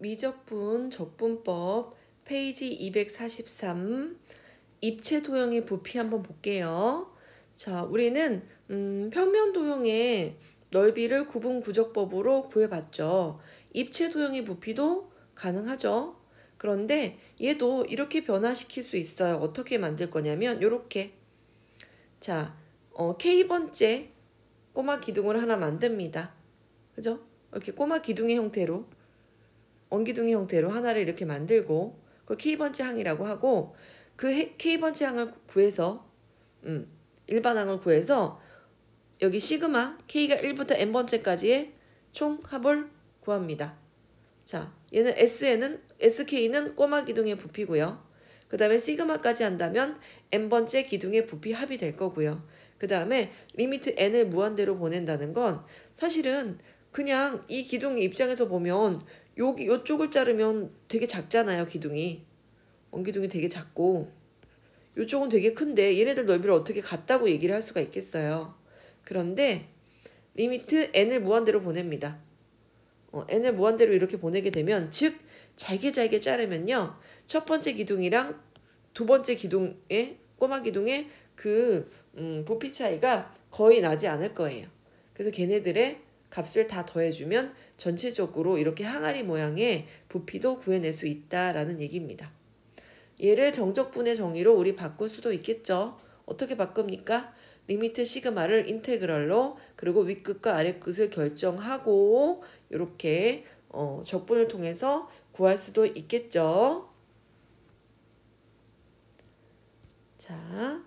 미적분 적분법 페이지 243 입체 도형의 부피 한번 볼게요. 자, 우리는 평면 도형의 넓이를 구분구적법으로 구해봤죠. 입체 도형의 부피도 가능하죠. 그런데 얘도 이렇게 변화시킬 수 있어요. 어떻게 만들 거냐면 이렇게 자, K번째 꼬마 기둥을 하나 만듭니다. 그죠? 이렇게 꼬마 기둥의 형태로 원기둥의 형태로 하나를 이렇게 만들고 그 K번째 항이라고 하고 그 K번째 항을 구해서 일반항을 구해서 여기 시그마 K가 1부터 N번째까지의 총합을 구합니다. 자, 얘는 SK는 꼬마 기둥의 부피고요. 그 다음에 시그마까지 한다면 N번째 기둥의 부피 합이 될 거고요. 그 다음에 리미트 N을 무한대로 보낸다는 건 사실은 그냥 이 기둥 입장에서 보면 요쪽을 자르면 되게 작잖아요, 기둥이. 원기둥이 되게 작고 요쪽은 되게 큰데 얘네들 넓이를 어떻게 같다고 얘기를 할 수가 있겠어요. 그런데 리미트 n을 무한대로 보냅니다. n을 무한대로 이렇게 보내게 되면 즉 잘게 자르면요. 첫 번째 기둥이랑 두 번째 기둥의 꼬마 기둥의 그 부피 차이가 거의 나지 않을 거예요. 그래서 걔네들의 값을 다 더해주면 전체적으로 이렇게 항아리 모양의 부피도 구해낼 수 있다라는 얘기입니다. 얘를 정적분의 정의로 우리 바꿀 수도 있겠죠. 어떻게 바꿉니까? 리미트 시그마를 인테그럴로 그리고 윗끝과 아랫끝을 결정하고 이렇게 적분을 통해서 구할 수도 있겠죠. 자,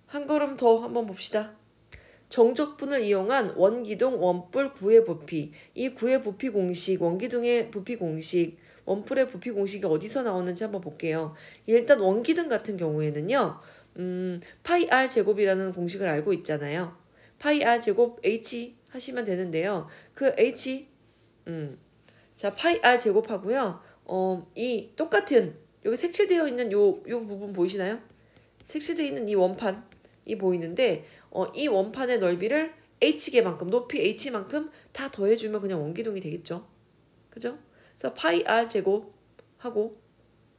한 걸음 더 한번 봅시다. 정적분을 이용한 원기둥 원뿔 구의 부피. 이 구의 부피 공식, 원기둥의 부피 공식, 원뿔의 부피 공식이 어디서 나오는지 한번 볼게요. 일단 원기둥 같은 경우에는요. 파이 r 제곱이라는 공식을 알고 있잖아요. 파이 r 제곱 h 하시면 되는데요. 그 h 자, 파이 r 제곱하고요. 이 똑같은 여기 색칠되어 있는 요 부분 보이시나요? 색칠되어 있는 이 원판이 보이는데 이 원판의 넓이를 h개만큼 높이 h만큼 다 더해주면 그냥 원기둥이 되겠죠. 그죠? 그래서 파이 r 제곱하고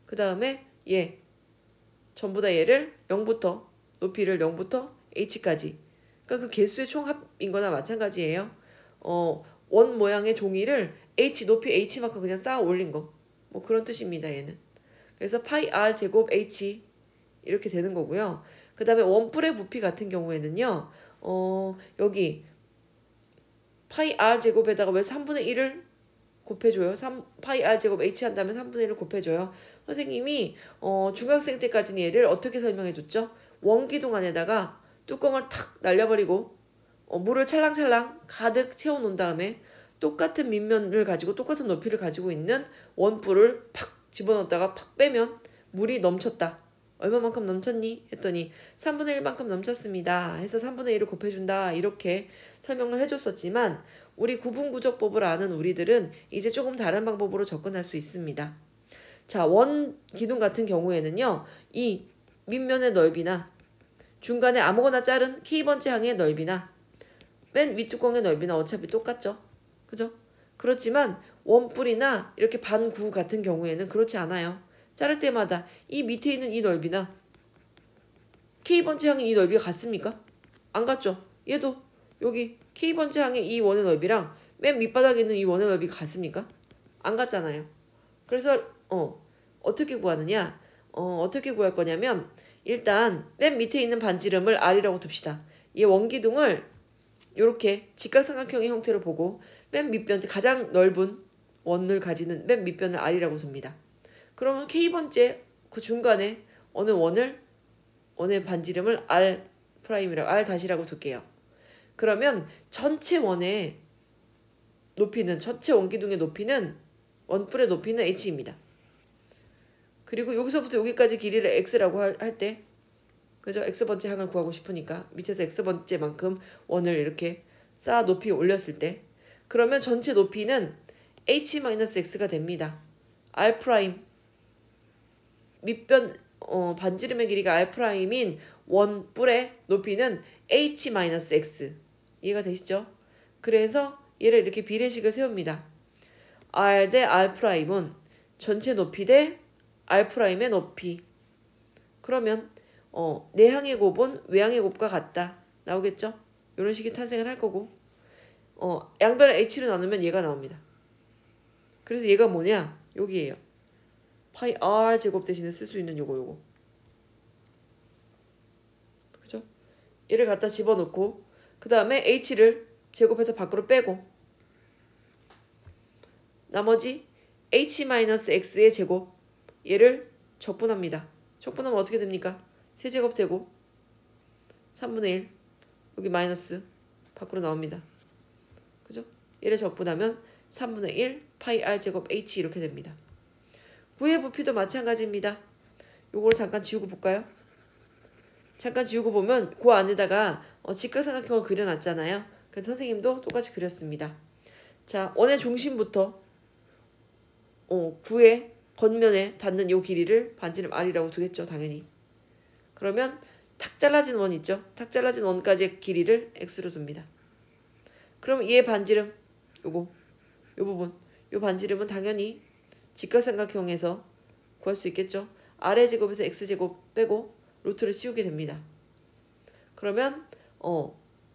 그 다음에 얘 전부 다 얘를 0부터 높이를 0부터 h까지 그러니까 그 개수의 총합인 거나 마찬가지예요. 원 모양의 종이를 h 높이 h만큼 그냥 쌓아 올린 거 뭐 그런 뜻입니다. 얘는. 그래서 파이 r 제곱 h 이렇게 되는 거고요. 그 다음에 원뿔의 부피 같은 경우에는요. 여기 파이 r 제곱에다가 왜 3분의 1을 곱해줘요? 파이 r 제곱 h 한다면 3분의 1을 곱해줘요. 선생님이 중학생 때까지는 얘를 어떻게 설명해줬죠? 원기둥 안에다가 뚜껑을 탁 날려버리고 물을 찰랑찰랑 가득 채워놓은 다음에 똑같은 밑면을 가지고 똑같은 높이를 가지고 있는 원뿔을 팍 집어넣었다가 팍 빼면 물이 넘쳤다. 얼마만큼 넘쳤니? 했더니 3분의 1만큼 넘쳤습니다. 해서 3분의 1을 곱해준다. 이렇게 설명을 해줬었지만 우리 구분구적법을 아는 우리들은 이제 조금 다른 방법으로 접근할 수 있습니다. 자, 원 기둥 같은 경우에는요. 이 밑면의 넓이나 중간에 아무거나 자른 K번째 항의 넓이나 맨 윗뚜껑의 넓이나 어차피 똑같죠. 그죠? 그렇지만 원뿔이나 이렇게 반구 같은 경우에는 그렇지 않아요. 자를 때마다 이 밑에 있는 이 넓이나 K번째 항의 이 넓이가 같습니까? 안 같죠? 얘도 여기 K번째 항의 이 원의 넓이랑 맨 밑바닥에 있는 이 원의 넓이가 같습니까? 안 같잖아요. 그래서 어떻게 구하느냐? 어떻게 구할 거냐면 일단 맨 밑에 있는 반지름을 R이라고 둡시다. 이 원기둥을 이렇게 직각삼각형의 형태로 보고 맨 밑변 가장 넓은 원을 가지는 맨 밑변을 R이라고 둡니다. 그러면 K번째 그 중간에 어느 원의 반지름을 R 프라임이라고 R 다시라고 둘게요. 그러면 전체 원의 높이는 전체 원기둥의 높이는 원뿔의 높이는 h입니다. 그리고 여기서부터 여기까지 길이를 x라고 할 때 그죠? x번째 항을 구하고 싶으니까 밑에서 x번째만큼 원을 이렇게 쌓아 높이 올렸을 때 그러면 전체 높이는 h-x가 됩니다. r 프라임 밑변 반지름의 길이가 r 프라임인 원뿔의 높이는 h-x 이해가 되시죠? 그래서 얘를 이렇게 비례식을 세웁니다. r 대 r'은 전체 높이 대 r'의 높이. 그러면 내항의 곱은 외항의 곱과 같다. 나오겠죠? 이런 식의 탄생을 할 거고 양변을 h로 나누면 얘가 나옵니다. 그래서 얘가 뭐냐? 여기에요. 파이 r 제곱 대신에 쓸 수 있는 요거. 그죠? 얘를 갖다 집어넣고 그 다음에 h를 제곱해서 밖으로 빼고 나머지 h-x의 제곱 얘를 적분합니다. 적분하면 어떻게 됩니까? 세제곱 되고 3분의 1 여기 마이너스 밖으로 나옵니다. 그죠? 얘를 적분하면 3분의 1 파이 r 제곱 h 이렇게 됩니다. 구의 부피도 마찬가지입니다. 요거를 잠깐 지우고 볼까요? 잠깐 지우고 보면 그 안에다가 직각삼각형을 그려놨잖아요. 그래서 선생님도 똑같이 그렸습니다. 자, 원의 중심부터 구의 겉면에 닿는 요 길이를 반지름 r이라고 두겠죠. 당연히. 그러면 탁 잘라진 원 있죠. 탁 잘라진 원까지의 길이를 x로 둡니다. 그럼 얘 반지름 요 부분 요 반지름은 당연히 직각삼각형에서 구할 수 있겠죠. r의 제곱에서 x제곱 빼고 루트를 씌우게 됩니다. 그러면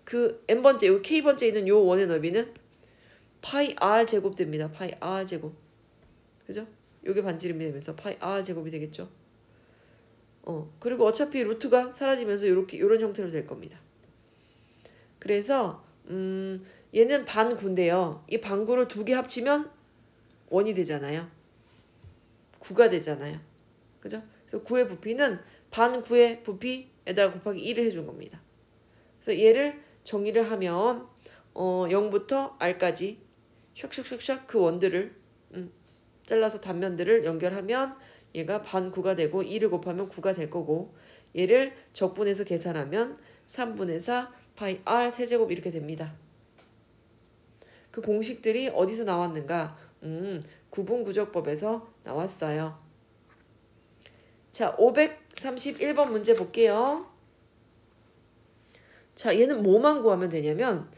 그 n번째 요 k번째 있는 요 원의 넓이는 파이 r 제곱 됩니다. 파이 r 제곱. 그죠? 요게 반지름이 되면서 파이 r 제곱이 되겠죠. 그리고 어차피 루트가 사라지면서 요런 형태로 될 겁니다. 그래서 얘는 반구인데요. 이 반구를 두 개 합치면 원이 되잖아요. 9가 되잖아요. 그죠? 그래서 9의 부피는 반구의 부피에다가 곱하기 1을 해준 겁니다. 그래서 얘를 정의를 하면 0부터 r까지 샥샥샥샥 그 원들을 잘라서 단면들을 연결하면 얘가 반구가 되고 2를 곱하면 9가 될 거고 얘를 적분해서 계산하면 3분의 4 파이 r 세제곱 이렇게 됩니다. 그 공식들이 어디서 나왔는가? 구분구조법에서 나왔어요. 자, 531번 문제 볼게요. 자, 얘는 뭐만 구하면 되냐면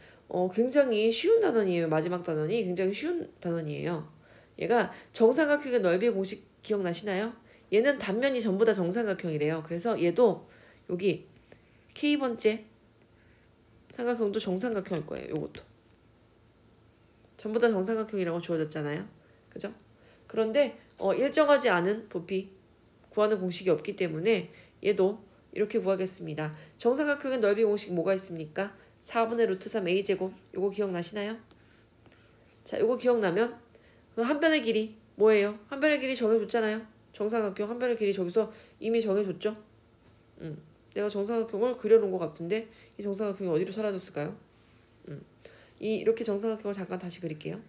굉장히 쉬운 단원이에요. 마지막 단원이 굉장히 쉬운 단원이에요. 얘가 정삼각형의 넓이의 공식 기억나시나요? 얘는 단면이 전부 다 정삼각형이래요. 그래서 얘도 여기 K번째 삼각형도 정삼각형일 거예요. 요것도. 전부 다 정삼각형이라고 주어졌잖아요. 그죠? 그런데 일정하지 않은 부피 구하는 공식이 없기 때문에 얘도 이렇게 구하겠습니다. 정삼각형의 넓이 공식 뭐가 있습니까? 4분의 루트 3 a제곱. 요거 기억나시나요? 자, 요거 기억나면 그 한 변의 길이 뭐예요? 한 변의 길이 정해줬잖아요. 정삼각형 한 변의 길이 저기서 이미 정해줬죠? 내가 정삼각형을 그려놓은 것 같은데 이 정삼각형이 어디로 사라졌을까요? 이렇게 정삼각형을 잠깐 다시 그릴게요.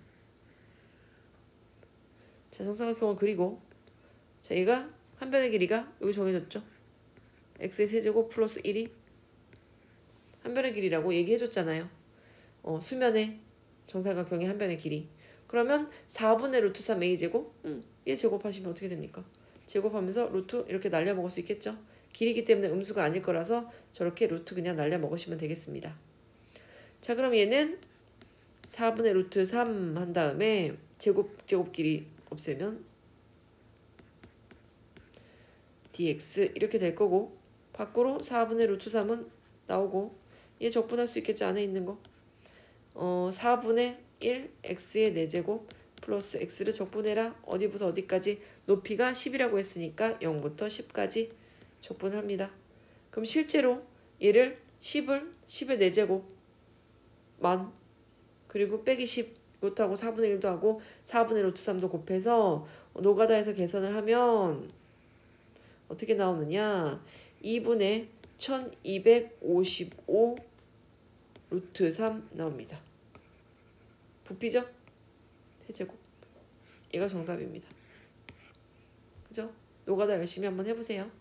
자, 정삼각형을 그리고 자, 얘가 한 변의 길이가 여기 정해졌죠? x의 세제곱 플러스 1이 한 변의 길이라고 얘기해줬잖아요. 수면의 정삼각형의 한 변의 길이. 그러면 4분의 루트 3 a제곱? 얘 제곱하시면 어떻게 됩니까? 제곱하면서 루트 이렇게 날려 먹을 수 있겠죠? 길이기 때문에 음수가 아닐 거라서 저렇게 루트 그냥 날려 먹으시면 되겠습니다. 자, 그럼 얘는 4분의 루트 3 한 다음에 제곱 길이 없애면 dx 이렇게 될 거고 밖으로 4분의 루트 3은 나오고 얘 적분할 수 있겠지? 안에 있는 거 4분의 1 x의 4제곱 플러스 x를 적분해라. 어디부터 어디까지? 높이가 10이라고 했으니까 0부터 10까지 적분합니다. 그럼 실제로 얘를 10의 4제곱 만 그리고 빼기 10 이것도 하고 4분의 1도 하고 4분의 루트 3도 곱해서 노가다에서 계산을 하면 어떻게 나오느냐? 2분의 1255 루트 3 나옵니다. 부피죠? 세제곱. 얘가 정답입니다. 그죠? 노가다 열심히 한번 해보세요.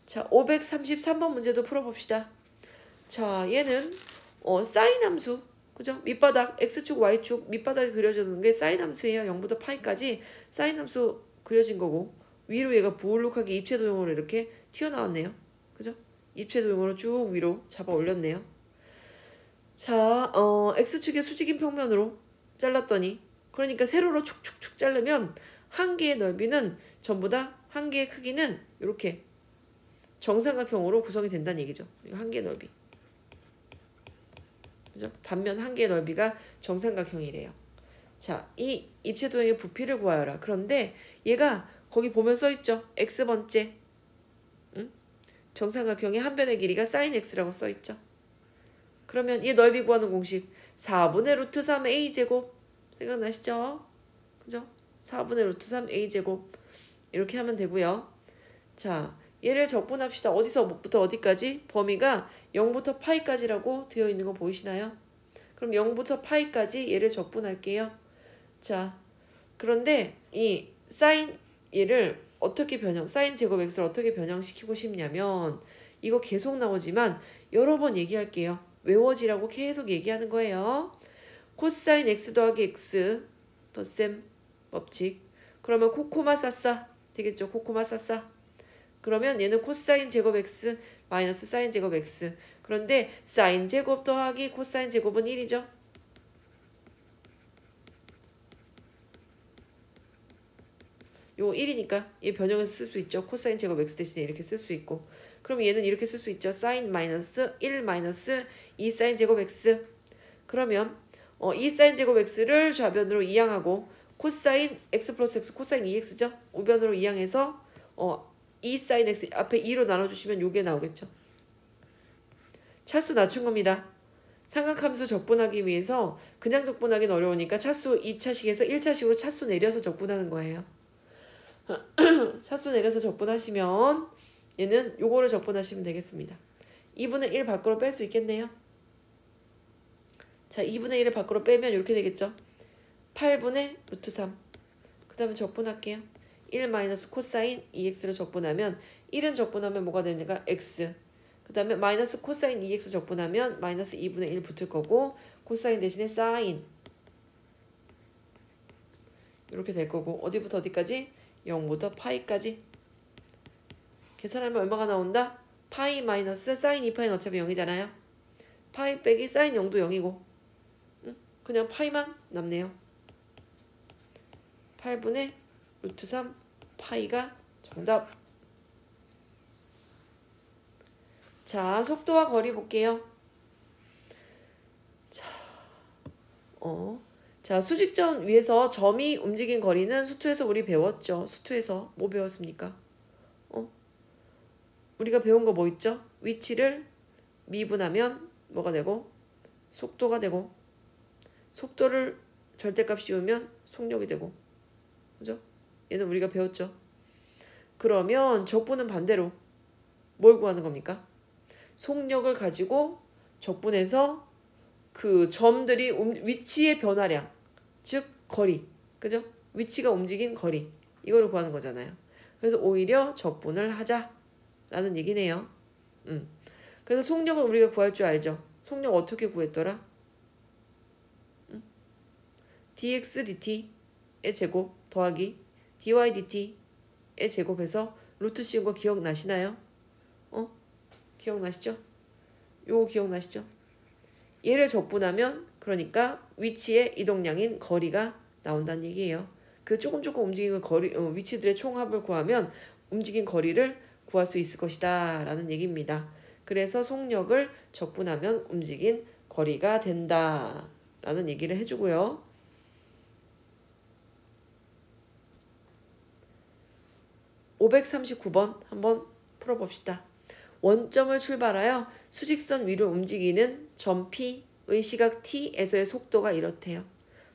자, 533번 문제도 풀어봅시다. 자, 얘는 사인 함수. 그죠? 밑바닥 x축 y축 밑바닥에 그려지는 게 사인 함수예요. 0부터 파이까지 사인 함수 그려진 거고 위로 얘가 부울룩하게 입체 도형으로 이렇게 튀어나왔네요. 그죠? 입체 도형으로 쭉 위로 잡아 올렸네요. 자, x축의 수직인 평면으로 잘랐더니 그러니까 세로로 축축축 자르면 한 개의 넓이는 전부 다 한 개의 크기는 이렇게 정삼각형으로 구성이 된다는 얘기죠. 이거 한 개의 넓이. 그죠? 단면 한 개의 넓이가 정삼각형이래요. 자, 이 입체도형의 부피를 구하여라. 그런데 얘가 거기 보면 써있죠. x번째. 응? 정삼각형의 한 변의 길이가 sin x라고 써있죠. 그러면 얘 넓이 구하는 공식 4분의 루트 3 a제곱 생각나시죠? 그죠? 4분의 루트 3 a제곱 이렇게 하면 되고요. 자, 얘를 적분합시다. 어디서부터 어디까지? 범위가 0부터 파이까지라고 되어 있는 거 보이시나요? 그럼 0부터 파이까지 얘를 적분할게요. 자, 그런데 이 사인 얘를 어떻게 사인 제곱 x를 어떻게 변형시키고 싶냐면 이거 계속 나오지만 여러 번 얘기할게요. 외워지라고 계속 얘기하는 거예요. 코사인 x 더하기 x 덧셈 법칙. 그러면 코코마 싸싸 되겠죠. 코코마 싸싸. 그러면 얘는 코사인 제곱 x 마이너스 사인 제곱 x. 그런데 사인 제곱 더하기 코사인 제곱은 1이죠. 요 1이니까 얘 변형해서 쓸 수 있죠. 코사인 제곱 x 대신에 이렇게 쓸 수 있고. 그럼 얘는 이렇게 쓸 수 있죠. 사인 마이너스 1 마이너스 2 사인 제곱 x. 그러면 2 사인 제곱 x를 좌변으로 이항하고 코사인 x 플러스 x 코사인 2x죠. 우변으로 이항해서 2 사인 x 앞에 2로 나눠주시면 요게 나오겠죠. 차수 낮춘 겁니다. 삼각함수 적분하기 위해서 그냥 적분하기는 어려우니까 차수 2차식에서 1차식으로 차수 내려서 적분하는 거예요. 차수 내려서 적분하시면 얘는 요거를 적분하시면 되겠습니다. 2분의 1 밖으로 뺄 수 있겠네요. 자, 2분의 1을 밖으로 빼면 이렇게 되겠죠. 8분의 루트 3. 그 다음에 적분할게요. 1 마이너스 코사인 2x를 적분하면 1은 적분하면 뭐가 되니까 x. 그 다음에 마이너스 코사인 2x 적분하면 마이너스 2분의 1 붙을 거고 코사인 대신에 사인. 이렇게 될 거고 어디부터 어디까지? 0부터 파이까지. 계산하면 얼마가 나온다? 파이 마이너스 사인 2파이는 어차피 0이잖아요. 파이 빼기 사인 0도 0이고 그냥 파이만 남네요. 8분의 루트 3 파이가 정답. 자, 속도와 거리 볼게요. 자, 수직전 위에서 점이 움직인 거리는 수투에서 우리 배웠죠. 수투에서 뭐 배웠습니까? 우리가 배운 거 뭐 있죠? 위치를 미분하면 뭐가 되고 속도가 되고 속도를 절대값 씌우면 속력이 되고 그죠? 얘는 우리가 배웠죠. 그러면 적분은 반대로 뭘 구하는 겁니까? 속력을 가지고 적분해서 그 점들이 위치의 변화량 즉 거리 그죠? 위치가 움직인 거리 이거를 구하는 거잖아요. 그래서 오히려 적분을 하자라는 얘기네요. 그래서 속력을 우리가 구할 줄 알죠. 속력 어떻게 구했더라? dx dt의 제곱 더하기 dy dt의 제곱해서 루트 씌운 거 기억나시나요? 기억나시죠? 요거 기억나시죠? 얘를 적분하면 그러니까 위치의 이동량인 거리가 나온다는 얘기예요. 그 조금 움직이는 거리 위치들의 총합을 구하면 움직인 거리를 구할 수 있을 것이다 라는 얘기입니다. 그래서 속력을 적분하면 움직인 거리가 된다 라는 얘기를 해주고요. 539번 한번 풀어봅시다. 원점을 출발하여 수직선 위로 움직이는 점 P의 시각 T에서의 속도가 이렇대요.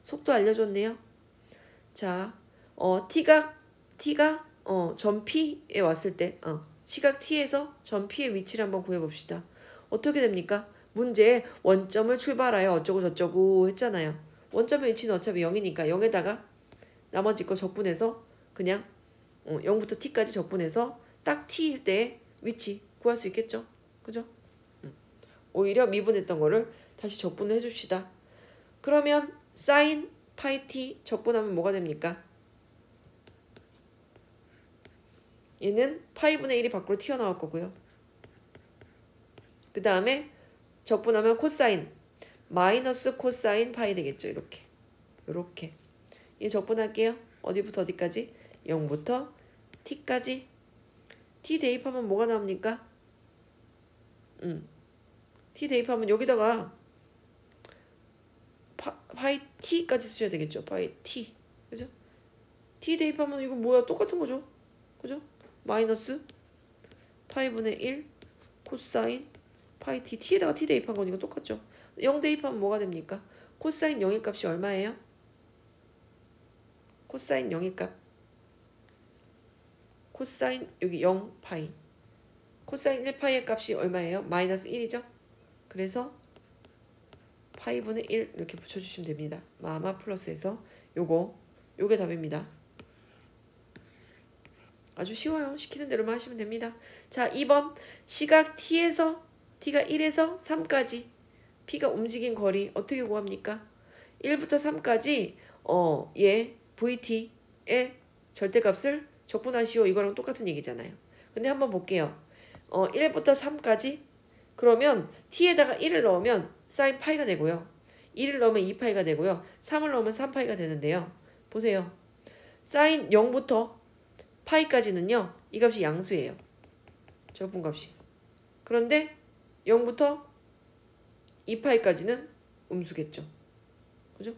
속도 알려줬네요. 자, T가 점 P에 왔을 때 시각 T에서 점 P의 위치를 한번 구해봅시다. 어떻게 됩니까? 문제에 원점을 출발하여 어쩌고 저쩌고 했잖아요. 원점의 위치는 어차피 0이니까 0에다가 나머지 거 적분해서 그냥 0부터 T까지 적분해서 딱 T일 때 위치 구할 수 있겠죠? 그죠? 오히려 미분했던 거를 다시 적분을 해줍시다. 그러면 sin 파이 t 적분하면 뭐가 됩니까? 얘는 파이분의 1이 밖으로 튀어나올 거고요. 그 다음에 적분하면 코사인 마이너스 코사인 파이 되겠죠. 이렇게 얘 적분할게요. 어디부터 어디까지? 0부터 t까지. t 대입하면 뭐가 나옵니까? t 대입하면 여기다가 파이 t까지 쓰셔야 되겠죠. 파이 t. 그죠? t 대입하면 이거 뭐야? 똑같은 거죠. 그죠? 마이너스 파이분의 1 코사인 파이 t. t에다가 t 대입한 거니까 똑같죠. 0 대입하면 뭐가 됩니까? 코사인 0의 값이 얼마예요? 코사인 0의 값. 코사인 여기 0 파이. 코사인 1파이의 값이 얼마예요? 마이너스 1이죠? 그래서 파이분의 1 이렇게 붙여주시면 됩니다. 마마 플러스에서 요게 답입니다. 아주 쉬워요. 시키는 대로만 하시면 됩니다. 자, 2번 시각 t에서 t가 1에서 3까지 p가 움직인 거리 어떻게 구합니까? 1부터 3까지 얘 vt의 절대값을 적분하시오. 이거랑 똑같은 얘기잖아요. 근데 한번 볼게요. 1부터 3까지 그러면 t에다가 1을 넣으면 사인 파이가 되고요. 1을 넣으면 2파이가 되고요. 3을 넣으면 3파이가 되는데요. 보세요. 사인 0부터 파이까지는요. 이 값이 양수예요. 적분값이. 그런데 0부터 2파이까지는 음수겠죠. 그죠?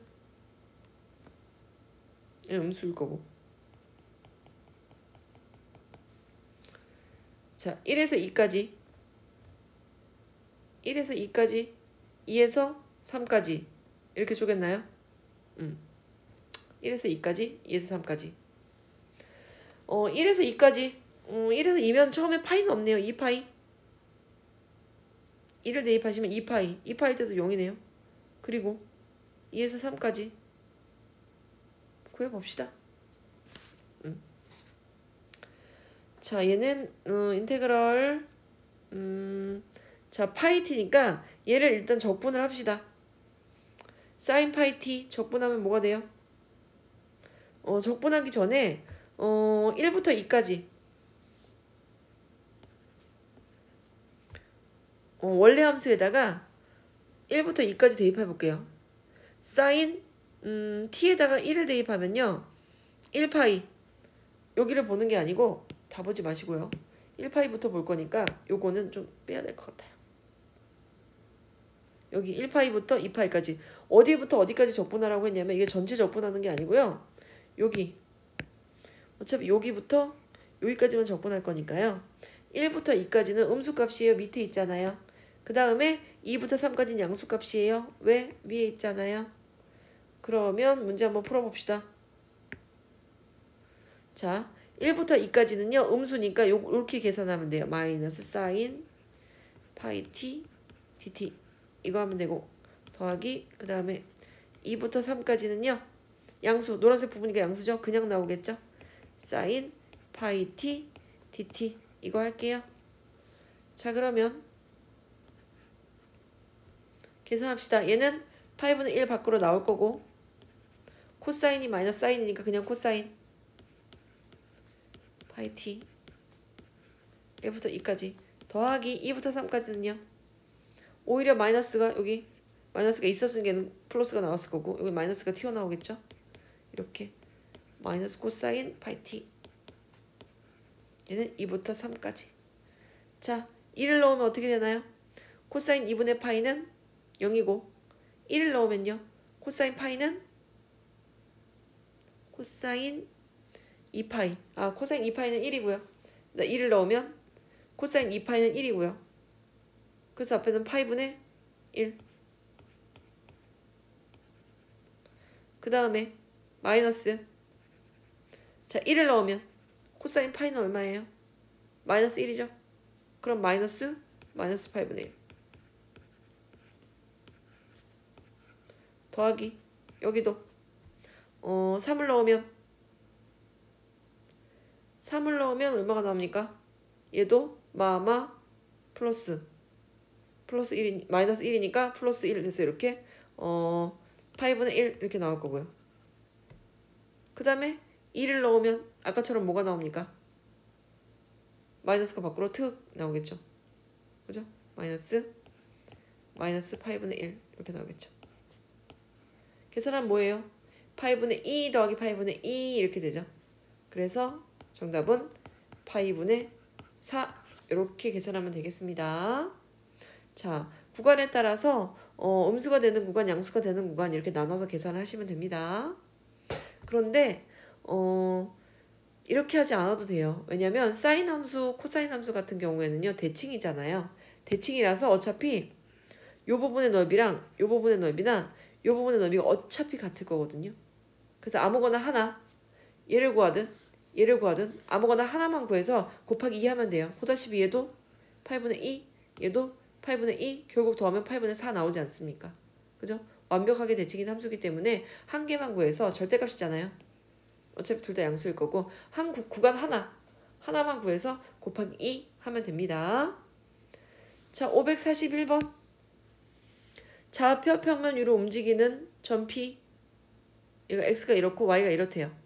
네, 음수일 거고. 자, 1에서 2까지 1에서 2까지 2에서 3까지 이렇게 쪼갰나요? 1에서 2까지 2에서 3까지 1에서 2까지 1에서 2면 처음에 파이는 없네요. 2파이 1을 대입하시면 2파이 2파일 때도 0이네요. 그리고 2에서 3까지 구해봅시다. 자, 얘는 인테그럴 자, 파이 t니까 얘를 일단 적분을 합시다. 사인 파이 t 적분하면 뭐가 돼요? 적분하기 전에 1부터 2까지 원래 함수에다가 1부터 2까지 대입해 볼게요. 사인 t에다가 1을 대입하면요. 1파이 여기를 보는 게 아니고 다 보지 마시고요. 1파이부터 볼 거니까 요거는 좀 빼야 될 것 같아요. 여기 1파이부터 2파이까지 어디부터 어디까지 적분하라고 했냐면 이게 전체 적분하는 게 아니고요. 여기 어차피 여기부터 여기까지만 적분할 거니까요. 1부터 2까지는 음수값이에요. 밑에 있잖아요. 그 다음에 2부터 3까지는 양수값이에요. 왜? 위에 있잖아요. 그러면 문제 한번 풀어봅시다. 자, 1부터 2까지는요. 음수니까 요렇게 계산하면 돼요. 마이너스 사인 파이 t dt 이거 하면 되고 더하기 그 다음에 2부터 3까지는요. 양수 노란색 부분이니까 양수죠. 그냥 나오겠죠. 사인 파이 t dt 이거 할게요. 자, 그러면 계산합시다. 얘는 파이분의 1 밖으로 나올 거고 코사인이 마이너스 사인이니까 그냥 코사인 파이 t 1부터 2까지 더하기 2부터 3까지는요. 오히려 마이너스가 여기 마이너스가 있었으니까 플러스가 나왔을 거고 여기 마이너스가 튀어나오겠죠. 이렇게 마이너스 코사인 파이 t 얘는 2부터 3까지. 자, 1을 넣으면 어떻게 되나요? 코사인 2분의 파이는 0이고 1을 넣으면요. 코사인 파이는 코사인 2파이. 코사인 2파이는 1이고요. 1을 넣으면 코사인 2파이는 1이고요. 그래서 앞에는 파이분의 1. 그 다음에 마이너스. 자, 1을 넣으면 코사인 파이는 얼마예요? 마이너스 1이죠. 그럼 마이너스 파이분의 1. 더하기 여기도 3을 넣으면 얼마가 나옵니까? 얘도 마마 플러스 1 마이너스 1이니까 플러스 1 돼서 이렇게 파이분의 1 이렇게 나올 거고요. 그 다음에 2를 넣으면 아까처럼 뭐가 나옵니까? 마이너스가 밖으로 툭 나오겠죠. 그죠? 마이너스 파이분의 1 이렇게 나오겠죠. 계산하면 뭐예요? 파이분의 2 더하기 파이분의 2 이렇게 되죠. 그래서 정답은 파이분의 4 이렇게 계산하면 되겠습니다. 자, 구간에 따라서 음수가 되는 구간, 양수가 되는 구간 이렇게 나눠서 계산하시면 됩니다. 그런데 이렇게 하지 않아도 돼요. 왜냐면 사인 함수, 코사인 함수 같은 경우에는요. 대칭이잖아요. 대칭이라서 어차피 요 부분의 넓이랑 요 부분의 넓이나 요 부분의 넓이가 어차피 같을 거거든요. 그래서 아무거나 하나 얘를 구하든 아무거나 하나만 구해서 곱하기 2 하면 돼요. 보다시피 얘도 8분의 2 얘도 8분의 2 결국 더하면 8분의 4 나오지 않습니까? 그죠? 완벽하게 대칭인 함수기 때문에 한 개만 구해서 절대값이잖아요. 어차피 둘 다 양수일 거고 한 구간 하나만 구해서 곱하기 2 하면 됩니다. 자, 541번 좌표 평면위로 움직이는 점 P 얘가 x가 이렇고 y가 이렇대요.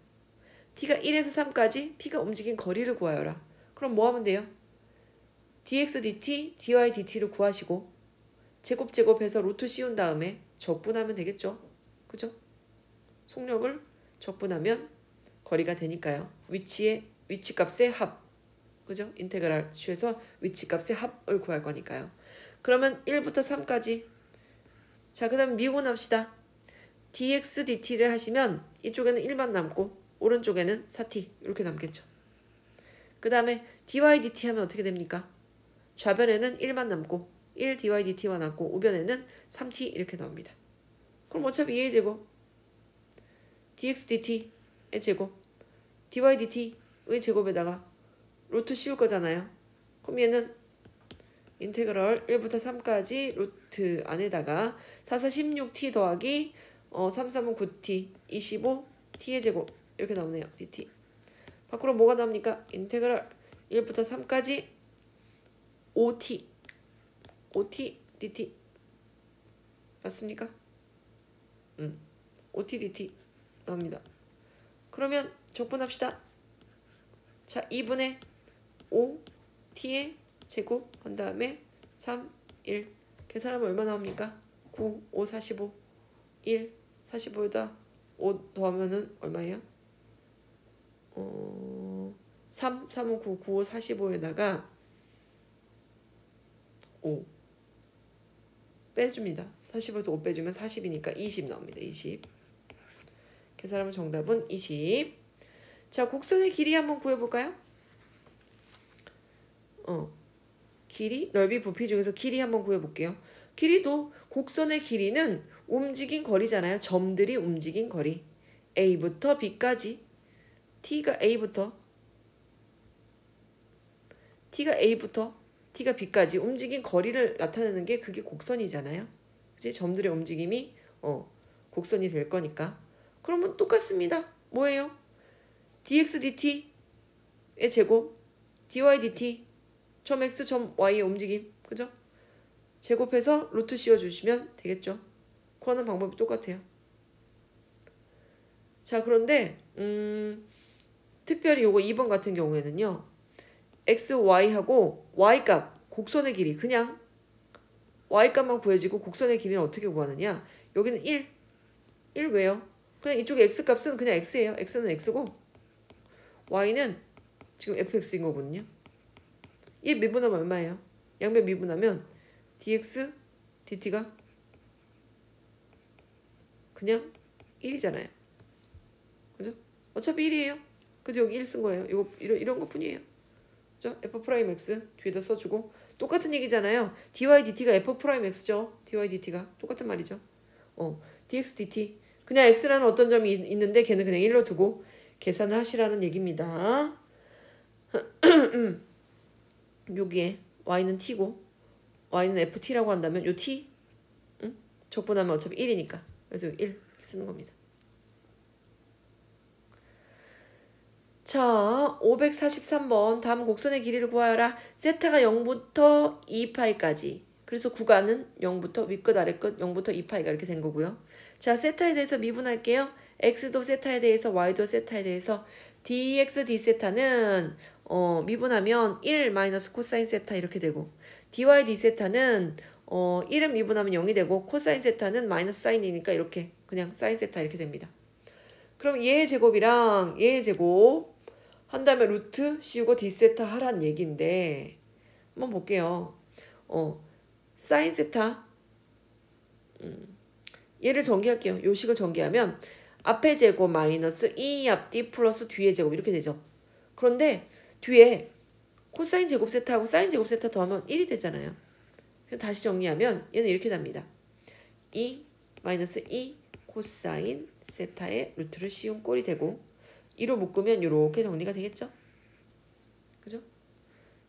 t가 1에서 3까지 p가 움직인 거리를 구하여라. 그럼 뭐 하면 돼요? dx dt, dy dt를 구하시고 제곱해서 루트 씌운 다음에 적분하면 되겠죠. 그죠? 속력을 적분하면 거리가 되니까요. 위치값의 합. 그죠? 인테그랄 취해서 위치값의 합을 구할 거니까요. 그러면 1부터 3까지. 자, 그 다음에 미분합시다. dx dt를 하시면 이쪽에는 1만 남고 오른쪽에는 4t 이렇게 남겠죠. 그 다음에 dy dt 하면 어떻게 됩니까? 좌변에는 1만 남고 1 dy dt와 남고 우변에는 3t 이렇게 나옵니다. 그럼 어차피 2의 제곱 dx dt의 제곱 dy dt의 제곱에다가 루트 씌울 거잖아요. 그럼 얘는 인테그럴 1부터 3까지 루트 안에다가 4, 4, 16t 더하기 3, 3은 9t 25 t의 제곱 이렇게 나오네요. dt 밖으로 뭐가 나옵니까? 인테그럴 1부터 3까지 5t dt 맞습니까? 5t dt 나옵니다. 그러면 적분합시다. 자, 2분의 5t의 제곱 한 다음에 3, 1 계산하면 얼마 나옵니까? 9, 5, 45 1, 45에다 5 더하면은 얼마예요? 3, 3은 9, 9, 5, 45에다가 5 빼줍니다. 45에서 5 빼주면 40이니까 20 나옵니다. 20 계산하면 정답은 20. 자, 곡선의 길이 한번 구해볼까요? 길이, 넓이, 부피 중에서 길이 한번 구해볼게요. 길이도 곡선의 길이는 움직인 거리잖아요. 점들이 움직인 거리. A부터 B까지 T가 A부터 T가 B까지 움직인 거리를 나타내는 게 그게 곡선이잖아요. 그치? 점들의 움직임이 곡선이 될 거니까. 그러면 똑같습니다. 뭐예요? dx dt의 제곱 dy dt 점 x 점 y의 움직임. 그죠? 제곱해서 루트 씌워주시면 되겠죠. 구하는 방법이 똑같아요. 자, 그런데 특별히 요거 2번 같은 경우에는요. x, y하고 y값, 곡선의 길이 그냥 y값만 구해지고 곡선의 길이는 어떻게 구하느냐. 여기는 1 왜요? 그냥 이쪽에 x값은 그냥 x예요. x는 x고 y는 지금 fx인 거거든요. 이 미분하면 얼마예요? 양변 미분하면 dx dt가 그냥 1이잖아요. 그죠? 어차피 1이에요. 그죠? 여기 1 쓴 거예요. 이런 것 뿐이에요. 그죠? f'x 뒤에다 써주고 똑같은 얘기잖아요. dy dt가 f'x죠. dy dt가 똑같은 말이죠. dx dt 그냥 x라는 어떤 점이 있는데 걔는 그냥 1로 두고 계산을 하시라는 얘기입니다. 여기에 y는 t고 y는 ft라고 한다면 요 t 적분하면 어차피 1이니까 그래서 1 이렇게 쓰는 겁니다. 자, 543번 다음 곡선의 길이를 구하여라. 세타가 0부터 2파이까지 그래서 구간은 0부터 위끝 아래끝 0부터 2파이가 이렇게 된 거고요. 자, 세타에 대해서 미분할게요. x도 세타에 대해서 y도 세타에 대해서 dx d세타는 미분하면 1 마이너스 코사인 세타 이렇게 되고 dy d세타는 1은 미분하면 0이 되고 코사인 세타는 마이너스 사인이니까 이렇게 그냥 사인 세타 이렇게 됩니다. 그럼 얘의 제곱이랑 얘의 제곱 한 다음에 루트 씌우고 d세타 하란 얘기인데 한번 볼게요. 사인 세타 얘를 전개할게요. 요식을 전개하면 앞에 제곱 마이너스 2 앞뒤 플러스 뒤에 제곱 이렇게 되죠. 그런데 뒤에 코사인 제곱 세타하고 사인 제곱 세타 더하면 1이 되잖아요. 다시 정리하면 얘는 이렇게 답니다. 2 마이너스 2 코사인 세타의 루트를 씌운 꼴이 되고 2로 묶으면 이렇게 정리가 되겠죠. 그죠?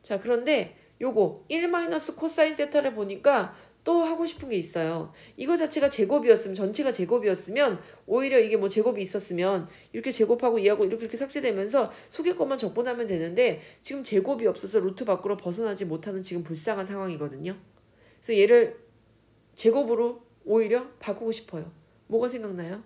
자, 그런데 요거 1 마이너스 코사인 세타를 보니까 또 하고 싶은 게 있어요. 이거 자체가 제곱이었으면 전체가 제곱이었으면 오히려 이게 뭐 제곱이 있었으면 이렇게 제곱하고 얘하고 이렇게 삭제되면서 속의 것만 적분하면 되는데 지금 제곱이 없어서 루트 밖으로 벗어나지 못하는 지금 불쌍한 상황이거든요. 그래서 얘를 제곱으로 오히려 바꾸고 싶어요. 뭐가 생각나요?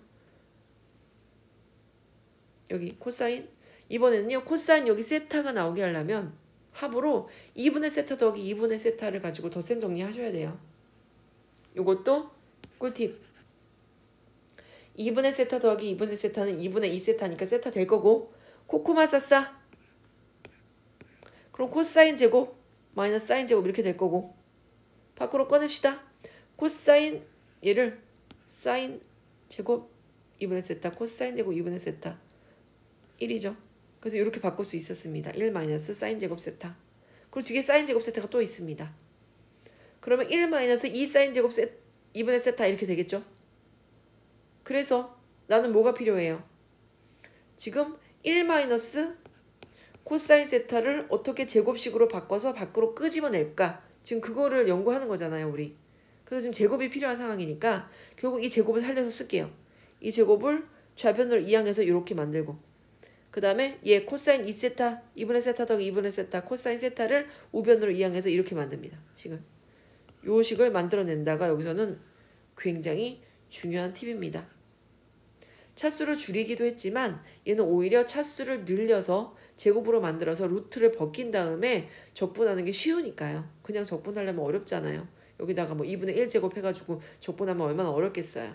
여기 코사인 이번에는요 코사인 여기 세타가 나오게 하려면 합으로 2분의 세타 더하기 2분의 세타를 가지고 덧셈 정리하셔야 돼요. 요것도 꿀팁. 2분의 세타 더하기 2분의 세타는 2분의 2세타니까 세타 될 거고 코코마 싸싸 그럼 코사인 제곱 마이너스 사인 제곱 이렇게 될 거고 밖으로 꺼냅시다. 코사인 얘를 사인 제곱 2분의 세타 코사인 제곱 2분의 세타 1이죠. 그래서 이렇게 바꿀 수 있었습니다. 1 마이너스 사인 제곱 세타 그리고 뒤에 사인 제곱 세타가 또 있습니다. 그러면 1 마이너스 2 사인 제곱 2분의 세타 이렇게 되겠죠. 그래서 나는 뭐가 필요해요? 지금 1 마이너스 코사인 세타를 어떻게 제곱식으로 바꿔서 밖으로 끄집어낼까? 지금 그거를 연구하는 거잖아요, 우리. 그래서 지금 제곱이 필요한 상황이니까 결국 이 제곱을 살려서 쓸게요. 이 제곱을 좌변으로 이항해서 이렇게 만들고 그 다음에 얘 코사인 2세타 2분의 세타 더하기 2분의 세타 코사인 세타를 우변으로 이항해서 이렇게 만듭니다. 식을. 요 식을 만들어낸다가 여기서는 굉장히 중요한 팁입니다. 차수를 줄이기도 했지만 얘는 오히려 차수를 늘려서 제곱으로 만들어서 루트를 벗긴 다음에 적분하는 게 쉬우니까요. 그냥 적분하려면 어렵잖아요. 여기다가 뭐 2분의 1제곱 해가지고 적분하면 얼마나 어렵겠어요.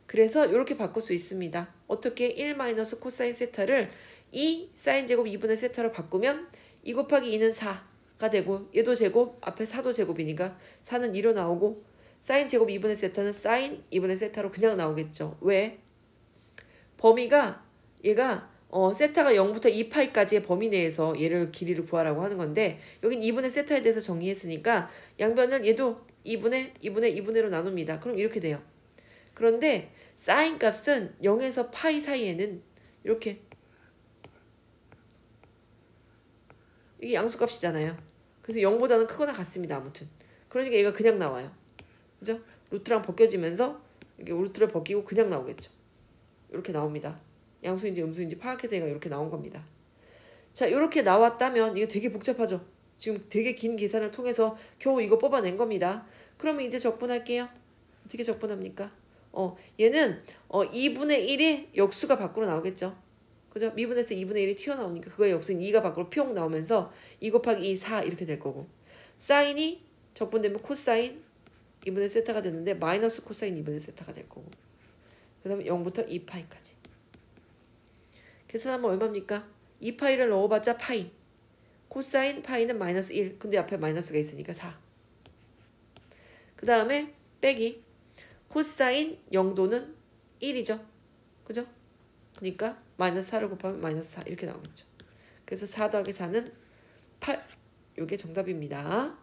그래서 이렇게 바꿀 수 있습니다. 어떻게 1 마이너스 코사인 세타를 2 사인 제곱 2분의 세타로 바꾸면 2 곱하기 2는 4가 되고 얘도 제곱 앞에 4도 제곱이니까 4는 2로 나오고 사인 제곱 2분의 세타는 사인 2분의 세타로 그냥 나오겠죠. 왜? 범위가 얘가 세타가 0부터 2파이까지의 범위 내에서 얘를 길이를 구하라고 하는 건데 여긴 2분의 세타에 대해서 정의했으니까 양변을 얘도 2분의 2분의 2분의로 나눕니다. 그럼 이렇게 돼요. 그런데 사인 값은 0에서 파이 사이에는 이렇게 이게 양수값이잖아요. 그래서 0보다는 크거나 같습니다. 아무튼 그러니까 얘가 그냥 나와요. 그죠? 루트랑 벗겨지면서 이게 루트를 벗기고 그냥 나오겠죠. 이렇게 나옵니다. 양수인지 음수인지 파악해서 얘가 이렇게 나온 겁니다. 자, 이렇게 나왔다면 이게 되게 복잡하죠. 지금 되게 긴 계산을 통해서 겨우 이거 뽑아낸 겁니다. 그러면 이제 적분할게요. 어떻게 적분합니까? 얘는 2분의 1이 역수가 밖으로 나오겠죠. 그죠? 미분에서 2분의 1이 튀어나오니까 그거의 역수인 2가 밖으로 뿅 나오면서 2 곱하기 2, 4 이렇게 될 거고 사인이 적분되면 코사인 2분의 세타가 되는데 마이너스 코사인 2분의 세타가 될 거고 그 다음에 0부터 2파이까지 계산하면 얼마입니까? 2파이를 넣어봤자 파이 코사인 파이는 마이너스 1 근데 앞에 마이너스가 있으니까 4 그 다음에 빼기 코사인 0도는 1이죠. 그죠? 그러니까 마이너스 4를 곱하면 마이너스 4 이렇게 나오겠죠. 그래서 4 더하기 4는 8 요게 정답입니다.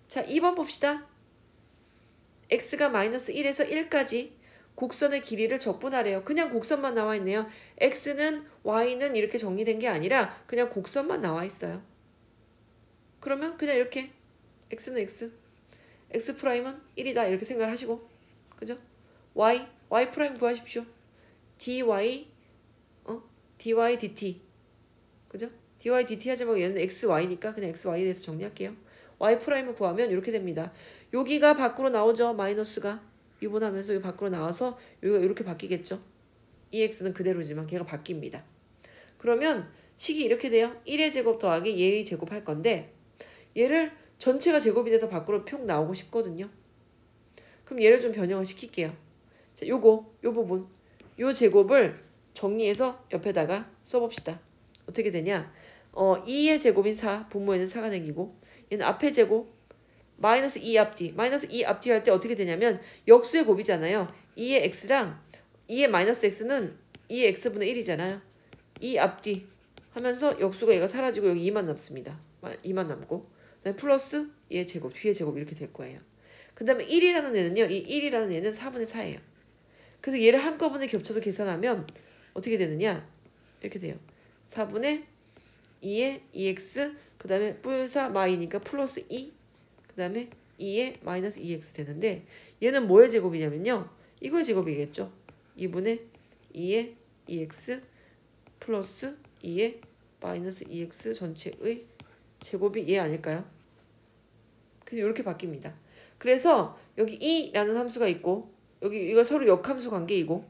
자 2번 봅시다. x가 마이너스 1에서 1까지 곡선의 길이를 적분하래요. 그냥 곡선만 나와 있네요. x는 y는 이렇게 정리된 게 아니라 그냥 곡선만 나와 있어요. 그러면 그냥 이렇게 x는 x 프라임은 1이다 이렇게 생각하시고 그죠? y 프라임 구하십시오. dy dy dt 그죠? dy dt 하지 말고 얘는 xy니까 그냥 xy에 대해서 정리할게요. y 프라임을 구하면 이렇게 됩니다. 여기가 밖으로 나오죠. 마이너스가 유분하면서 이 밖으로 나와서 여기가 이렇게 바뀌겠죠. 이 x는 그대로지만 걔가 바뀝니다. 그러면 식이 이렇게 돼요. 1의 제곱 더하기 얘의 제곱 할 건데 얘를 전체가 제곱이 돼서 밖으로 평 나오고 싶거든요. 그럼 얘를 좀 변형을 시킬게요. 자, 요 부분 요 제곱을 정리해서 옆에다가 써봅시다. 어떻게 되냐? 2의 제곱인 4, 분모에는 4가 생기고 얘는 앞에 제곱 마이너스 2 앞뒤 마이너스 2 앞뒤 할 때 어떻게 되냐면 역수의 곱이잖아요. 2의 x랑 2의 마이너스 x는 2의 x분의 1이잖아요. 2 앞뒤 하면서 역수가 얘가 사라지고 여기 2만 남습니다. 2만 남고 그다음에 플러스 얘 제곱 뒤에 제곱 이렇게 될 거예요. 그 다음에 1이라는 애는요. 이 1이라는 얘는 4분의 4예요. 그래서 얘를 한꺼번에 겹쳐서 계산하면 어떻게 되느냐 이렇게 돼요. 4분의 2의 2x 그 다음에 뿔4 마이니까 플러스 2 그 다음에 2의 마이너스 2x 되는데 얘는 뭐의 제곱이냐면요. 이거의 제곱이겠죠. 2분의 2의 2x 플러스 2의 마이너스 2x 전체의 제곱이 얘 아닐까요? 그래서 이렇게 바뀝니다. 그래서 여기 2라는 함수가 있고 여기 이거 서로 역함수 관계이고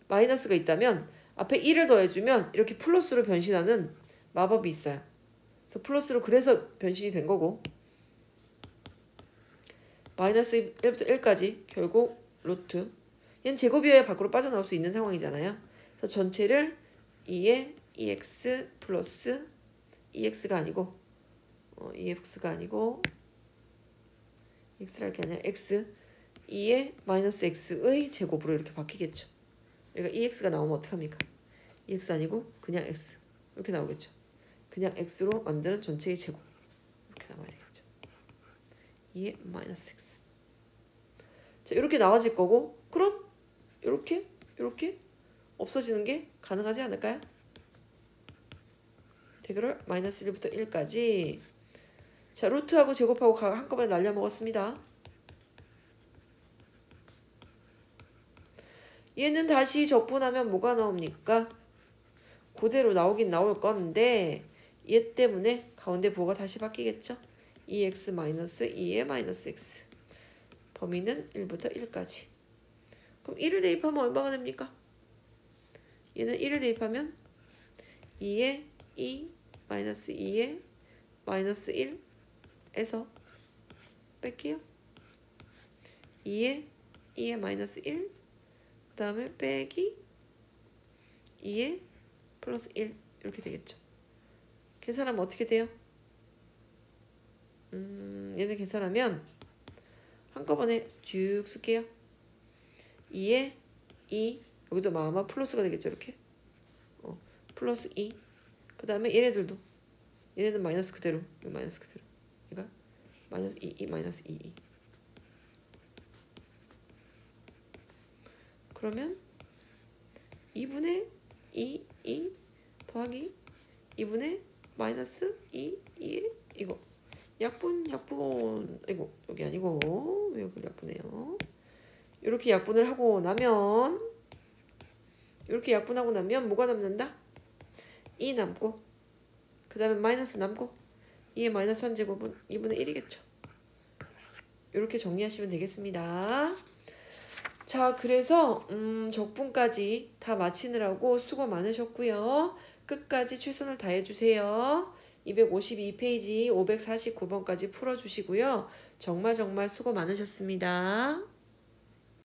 마이너스가 있다면 앞에 1을 더해주면 이렇게 플러스로 변신하는 마법이 있어요. 그래서 플러스로 그래서 변신이 된 거고 마이너스 1부터 1까지 결국 루트 얘는 제곱이어야 밖으로 빠져나올 수 있는 상황이잖아요. 그래서 전체를 2의 2x 플러스 2x가 아니고 2x가 아니고 x랄 게 아니라 x 2의 마이너스 x의 제곱으로 이렇게 바뀌겠죠. 여기가 2x가 나오면 어떡합니까? 2x 아니고 그냥 x 이렇게 나오겠죠. 그냥 x로 만드는 전체의 제곱 이렇게 나와야 되겠죠. 2의 마이너스 x 자 이렇게 나와질 거고 그럼 이렇게 없어지는 게 가능하지 않을까요? 대결을 마이너스 1부터 1까지 자 루트하고 제곱하고 한꺼번에 날려 먹었습니다. 얘는 다시 적분하면 뭐가 나옵니까? 그대로 나오긴 나올 건데 얘 때문에 가운데 부호가 다시 바뀌겠죠? 2x 마이너스 2의 마이너스 x 범위는 1부터 1까지 그럼 1을 대입하면 얼마가 됩니까? 얘는 1을 대입하면 2의 2 마이너스 2의 마이너스 1에서 뺄게요. 2의 마이너스 1 그 다음에 빼기 2의 플러스 1 이렇게 되겠죠. 계산하면 어떻게 돼요? 얘는 계산하면 한꺼번에 쭉 쓸게요. 2의 2 여기도 아마 플러스가 되겠죠. 이렇게 플러스 2 그 다음에 얘네들도 얘네는 마이너스 그대로 여기 마이너스 그대로 얘가 마이너스 2 마이너스 2 그러면 2분의 2 더하기 2분의 마이너스 2 이거 약분 이거 여기 아니고 왜 여기 약분해요? 이렇게 약분을 하고 나면 이렇게 약분하고 나면 뭐가 남는다? 2 남고 그 다음에 마이너스 남고 2의 마이너스 1제곱은 2분의 1이겠죠. 이렇게 정리하시면 되겠습니다. 자 그래서 적분까지 다 마치느라고 수고 많으셨고요. 끝까지 최선을 다해주세요. 252페이지 549번까지 풀어주시고요. 정말 수고 많으셨습니다.